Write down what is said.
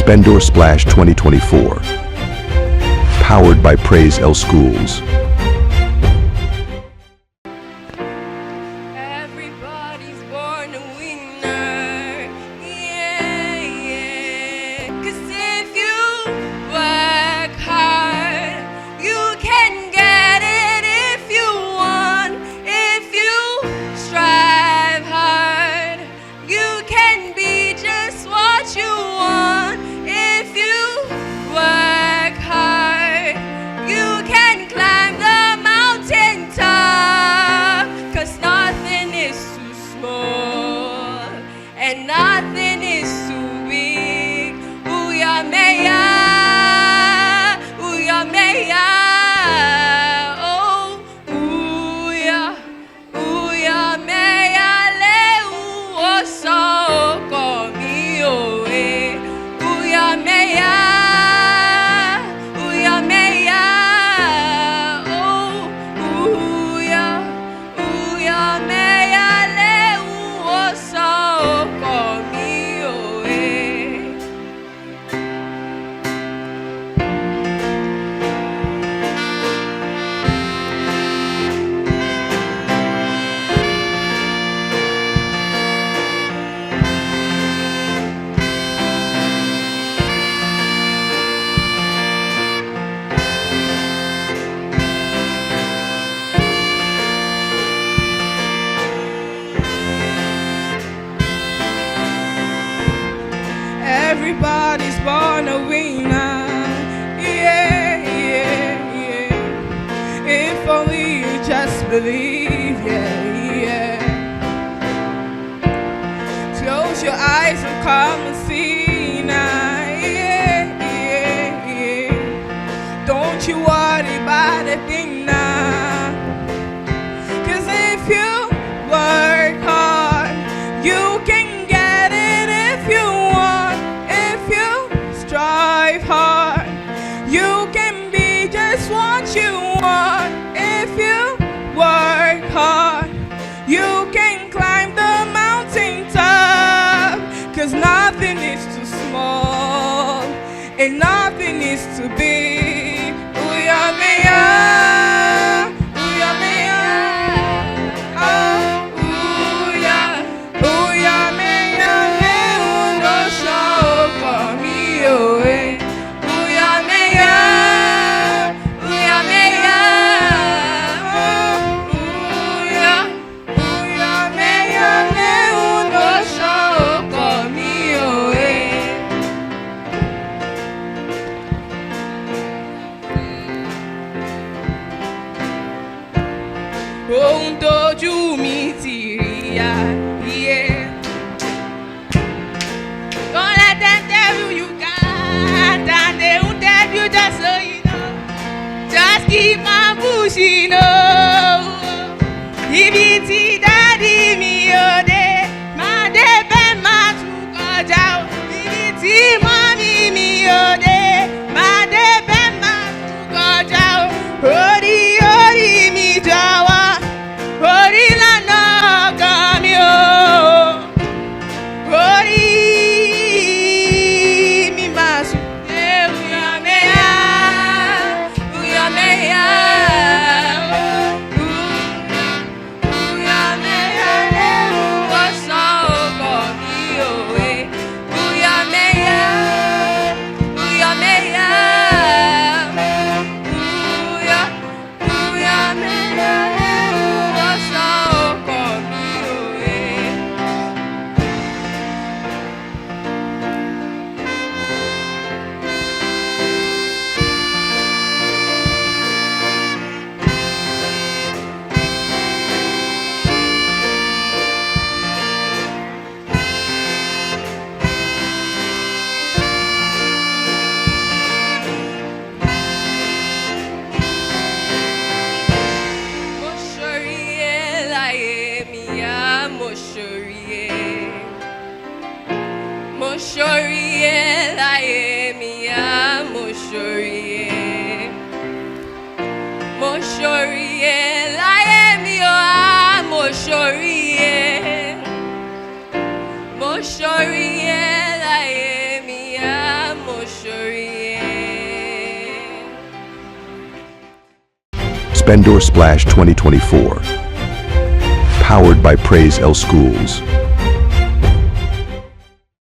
Splendour Splash 2024. Powered by Praise L Schools. Everybody's born a winner. Yeah, yeah. 'Cause if you work hard, you can get it if you want. If you strive hard, you can be just what you want. If you work hard, you can climb the mountain top. 'Cause nothing is too small and nothing is too big. Ouya meya, ouya meya, oh, ouya, ouya meya le uwo so komi oe. Ouya meya, ouya meya, oh, ouya, ouya meya le uwo so komi oe. Everybody's born a winner. Yeah, yeah, yeah. If only you just believe, yeah, yeah. Close your eyes and come and see now. Yeah, yeah, yeah. Don't you worry about a thing now. 'Cause if you work hard, you can get it if you want. If you strive hard, you can be just what you want. If you work hard, you can climb the mountain top. 'Cause nothing is too small and nothing is too big. Ouya meya, ouya meya, oh, ouya, ouya meya le uno so komi oe. Ouya meya, ouya meya, oh, ouya, ouya meya le uno so komi oe. Ohun tójú mi ti rí ya, yeah. Don't let them tell you can't, and they won't tell you just so you know. Just keep on pushing, oh. Ibi tí dádì mi ò dé, máa débẹ̀ máa tún kọjá o. Ibi tí mọ́mí mi ò dé, máa débẹ̀ máa tún kọjá o. Orí orí mi jọ̀wọ́, orí lànà ọkàn mi o. Orí mi máa sùn. Ouya meya, ouya meya, ouya meya le uwo so komi oe. Ouya meya, ouya meya, ouya, ouya meya le uwo so komi oe. Mo ṣoríire láyé mi yá, mo ṣoríire. Mo ṣoríire láyé mi yá, mo ṣoríire. Mo ṣoríire láyé mi ó, mo ṣoríire. Mo ṣoríire láyé mi á, Splendour Splash 2024. Powered by Praise L Schools.